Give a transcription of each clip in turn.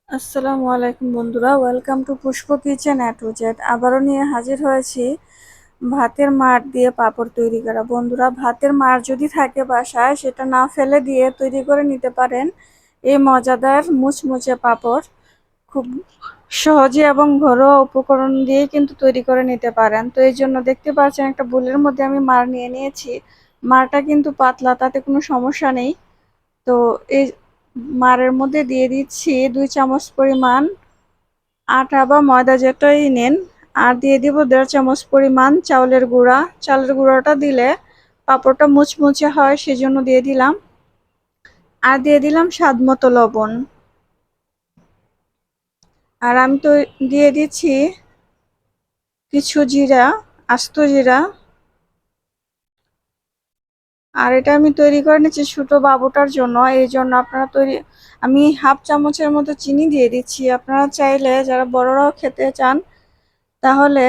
আসসালামু আলাইকুম বন্ধুরা, welcome to Pushpa kitchen A to Z. আবারও নিয়ে হাজির হয়েছি ভাতের মাড় দিয়ে পাঁপড় তৈরি করা। বন্ধুরা, ভাতের মাড় যদি থাকে বাসায়, সেটা না ফেলে দিয়ে তৈরি করে নিতে পারেন এই মজাদার মুচমুচে পাঁপড়। খুব সহজে এবং ঘরোয়া উপকরণ দিয়ে কিন্তু তৈরি করে নিতে পারেন। তো এই জন্য দেখতে পাচ্ছেন একটা বোলের মধ্যে আমি মাড় নিয়ে নিয়েছি। মাড়টা কিন্তু পাতলা, তাতে কোনো সমস্যা নেই। তো এই মাড়ের মধ্যে দিয়ে দিচ্ছি 2 চামচ পরিমাণ আটা বা ময়দা যেটাই নেন, আর দিয়ে দিব 1.5 চামচ পরিমাণ চাউলের গুঁড়া। চালের গুঁড়াটা দিলে পাঁপড়টা মুচমুচে হয়, সেজন্য দিয়ে দিলাম। আর দিয়ে দিলাম স্বাদ মতো লবণ। আর আমি তো দিয়ে দিচ্ছি কিছু জিরা, আস্ত জিরা। আর এটা আমি তৈরি করে নিচ্ছি ছোট বাবুটার জন্য, এই জন্য আমি 1/2 চামচের মতো চিনি দিয়ে দিচ্ছি। আপনারা চাইলে, যারা বড়রাও খেতে চান, তাহলে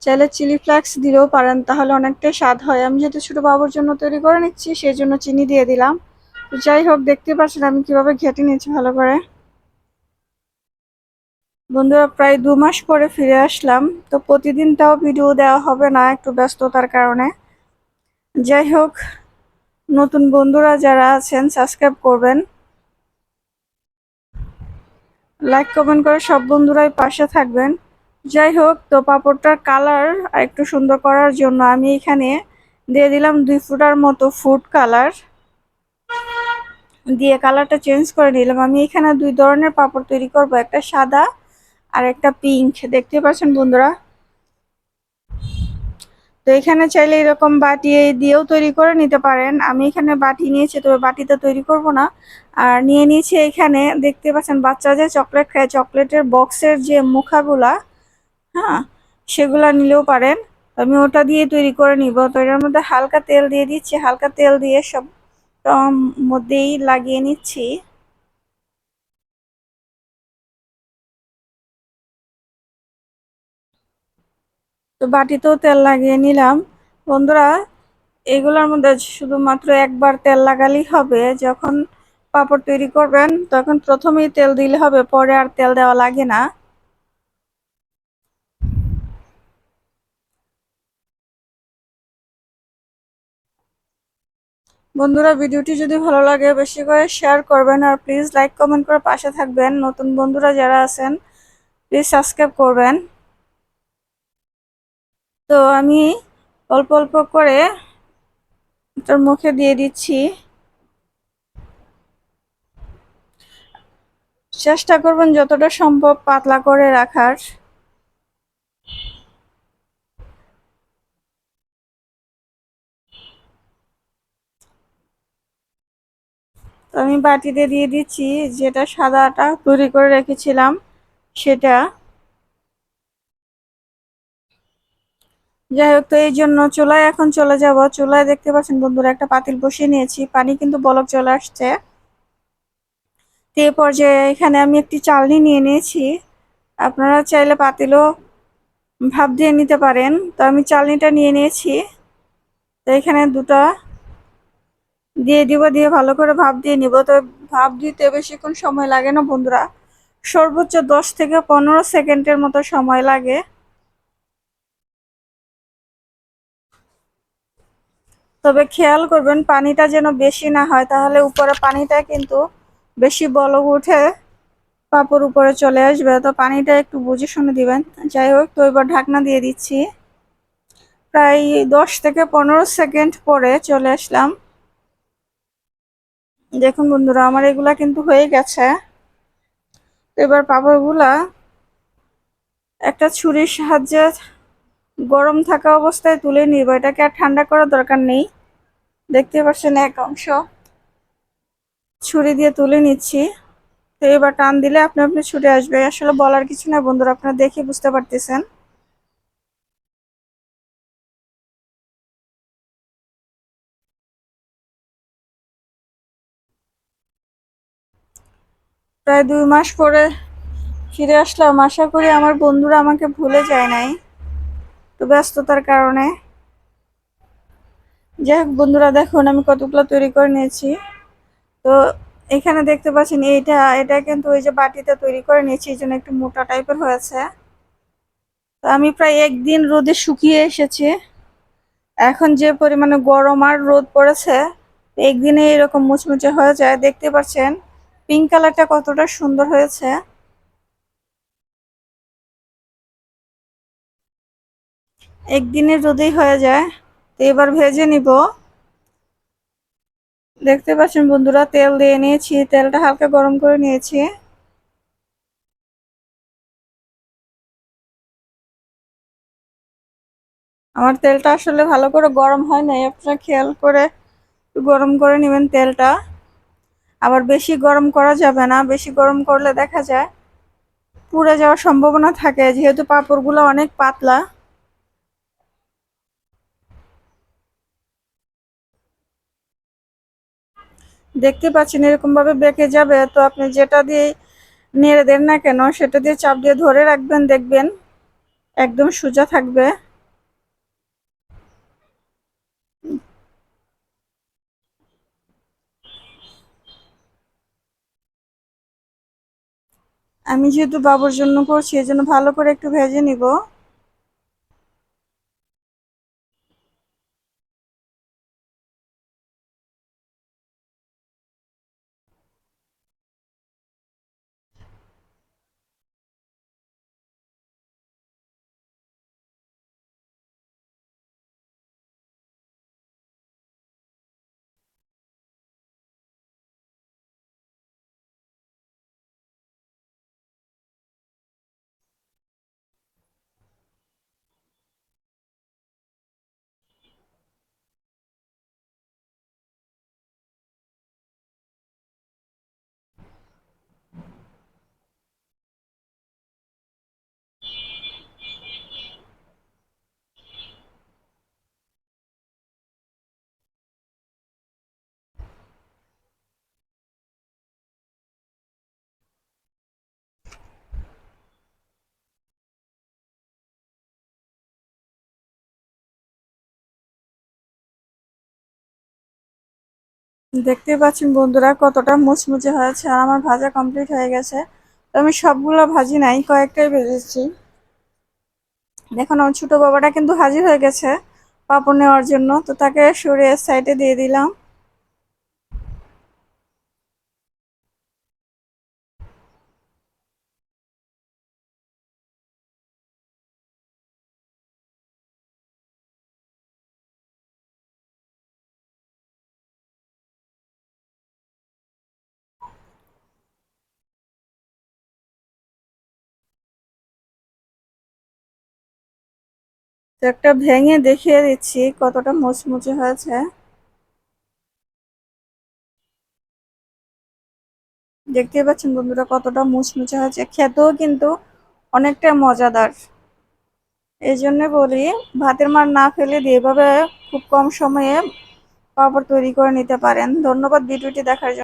চাইলে চিলি ফ্লেক্স দিলেও পারেন, তাহলে অনেকটাই স্বাদ হয়। আমি যেহেতু ছোট বাবুর জন্য তৈরি করে নিচ্ছি, সেই জন্য চিনি দিয়ে দিলাম। তো যাই হোক, দেখতে পাচ্ছেন আমি কিভাবে ঘেটে নিচ্ছি ভালো করে। বন্ধুরা, প্রায় 2 মাস পরে ফিরে আসলাম। তো প্রতিদিন তাও ভিডিও দেওয়া হবে না, একটু ব্যস্ততার কারণে। যাই হোক, নতুন বন্ধুরা যারা আছেন সাবস্ক্রাইব করবেন, লাইক কমেন্ট করে সব বন্ধুরাই পাশে থাকবেন। যাই হোক, তো পাঁপড়টার কালার একটু সুন্দর করার জন্য আমি এখানে দিয়ে দিলাম 2 ফোঁটার মতো ফুড কালার। দিয়ে কালারটা চেঞ্জ করে নিলাম। আমি এখানে 2 ধরনের পাঁপড় তৈরি করব, একটা সাদা আর একটা পিঙ্ক। দেখতে পাচ্ছেন বন্ধুরা। তো এখানে চাইলে এরকম বাটি দিয়েও তৈরি করে নিতে পারেন। আমি এখানে বাটি নিয়েছি, তবে বাটিতে তৈরি করব না। আর নিয়ে নিয়েছি এখানে, দেখতে পাচ্ছেন বাচ্চা যে চকলেট খায়, চকলেটের বক্সের যে মুখাগুলা, হ্যাঁ, সেগুলা নিলেও পারেন। আমি ওটা দিয়ে তৈরি করে নিব। তো এটার মধ্যে হালকা তেল দিয়ে দিচ্ছি, হালকা তেল দিয়ে সব মধ্যেই লাগিয়ে নিচ্ছি। তো বাটিতেও তেল লাগিয়ে নিলাম। বন্ধুরা, এগুলোর মধ্যে শুধুমাত্র একবার তেল লাগালেই হবে। যখন পাঁপড় তৈরি করবেন তখন প্রথমেই তেল দিলে হবে, পরে আর তেল দেওয়া লাগে না। বন্ধুরা, ভিডিওটি যদি ভালো লাগে বেশি করে শেয়ার করবেন, আর প্লিজ লাইক কমেন্ট করে পাশে থাকবেন। নতুন বন্ধুরা যারা আছেন প্লিজ সাবস্ক্রাইব করবেন। তো আমি অল্প অল্প করে এটার মুখে দিয়ে দিচ্ছি। চেষ্টা করবেন যতটা সম্ভব পাতলা করে রাখার। তো আমি বাটিতে দিয়ে দিচ্ছি যেটা সাদা আটা তৈরি করে রেখেছিলাম সেটা। যাই হোক, তো এই জন্য চুলায় এখন চলে যাব। চুলায় দেখতে পাচ্ছেন বন্ধুরা, একটা পাতিল বসিয়ে নিয়েছি, পানি কিন্তু বলক চলে আসছে। তো এই পর্যায়ে এখানে আমি একটি চালনি নিয়ে নিয়েছি। আপনারা চাইলে পাতিলও ভাপ দিয়ে নিতে পারেন। তো আমি চালনিটা নিয়ে নিয়েছি। তো এখানে দুটা দিয়ে দিব, দিয়ে ভালো করে ভাপ দিয়ে নিব। তো ভাপ দিতে বেশিক্ষণ সময় লাগে না বন্ধুরা, সর্বোচ্চ 10 থেকে 15 সেকেন্ডের মতো সময় লাগে। তবে খেয়াল করবেন পানিটা যেন বেশি না হয়, তাহলে উপরে পানিটা কিন্তু বেশি বলক উঠে পাঁপড় উপরে চলে আসবে। তো পানিটা একটু বুঝে শুনে দিবেন। যাই হোক, তো এবার ঢাকনা দিয়ে দিচ্ছি। প্রায় 10 থেকে 15 সেকেন্ড পরে চলে আসলাম। দেখুন বন্ধুরা, আমার এগুলা কিন্তু হয়ে গেছে। এবার পাঁপড়গুলা একটা ছুরির সাহায্যে গরম থাকা অবস্থায় তুলে নিব। এটাকে আর ঠান্ডা করার দরকার নেই। দেখতে পাচ্ছেন এক অংশ ছুরি দিয়ে তুলে নিচ্ছি। তো এবার টান দিলে আপনি আপনি ছুটে আসবে। আসলে বলার কিছু না বন্ধুরা, আপনারা দেখে বুঝতে পারতেছেন। প্রায় 2 মাস পরে ফিরে আসলাম। আশা করি আমার বন্ধুরা আমাকে ভুলে যায় নাই, তো ব্যস্ততার কারণে। যাই হোক বন্ধুরা, দেখুন আমি কতগুলো তৈরি করে নিয়েছি। তো এখানে দেখতে পাচ্ছেন এটা কিন্তু ওই যে বাটিতে তৈরি করে নিয়েছি, এই জন্য একটু মোটা টাইপের হয়েছে। তো আমি প্রায় একদিন রোদে শুকিয়ে এসেছি। এখন যে পরিমাণে গরম আর রোদ পড়েছে, একদিনে এরকম মুচমুচে হয়ে যায়। দেখতে পাচ্ছেন পিঙ্ক কালারটা কতটা সুন্দর হয়েছে। একদিনের রোদেই হয়ে যায়। তো এবার ভেজে নিব। দেখতে পাচ্ছেন বন্ধুরা, তেল দিয়ে নিয়েছি, তেলটা হালকা গরম করে নিয়েছি। আমার তেলটা আসলে ভালো করে গরম হয় নাই, আপনারা খেয়াল করে গরম করে নেবেন তেলটা। আবার বেশি গরম করা যাবে না, বেশি গরম করলে দেখা যায় পুড়ে যাওয়ার সম্ভাবনা থাকে, যেহেতু পাঁপড়গুলো অনেক পাতলা। দেখতে পাচ্ছেন এরকম ভাবে বেঁকে যাবে, তো আপনি যেটা দিয়ে নেড়ে দেন না কেন সেটা দিয়ে চাপ দিয়ে ধরে রাখবেন, দেখবেন একদম সোজা থাকবে। আমি যেহেতু বাবুর জন্য করছি, এই জন্য ভালো করে একটু ভেজে নিব। দেখতে পাচ্ছেন বন্ধুরা কতটা মুচমুচে হয়েছে, আর আমার ভাজা কমপ্লিট হয়ে গেছে। তো আমি সবগুলো ভাজি নাই, কয়েকটাই ভেজেছি। দেখুন আমার ছোট বাবাটা কিন্তু হাজির হয়ে গেছে পাপড় নেওয়ার জন্য, তো তাকে সরিয়ে সাইডে দিয়ে দিলাম। তো একটা ভেঙে দেখিয়ে দিচ্ছি কতটা মুচমুচে হয়েছে। দেখতেই পাচ্ছেন বন্ধুরা কতটা মুচমুচে হয়েছে, খেতেও কিন্তু অনেকটা মজাদার। এই জন্য বলি, ভাতের মার না ফেলে দিয়ে এভাবে খুব কম সময়ে পাঁপড় তৈরি করে নিতে পারেন। ধন্যবাদ ভিডিওটি দেখার জন্য।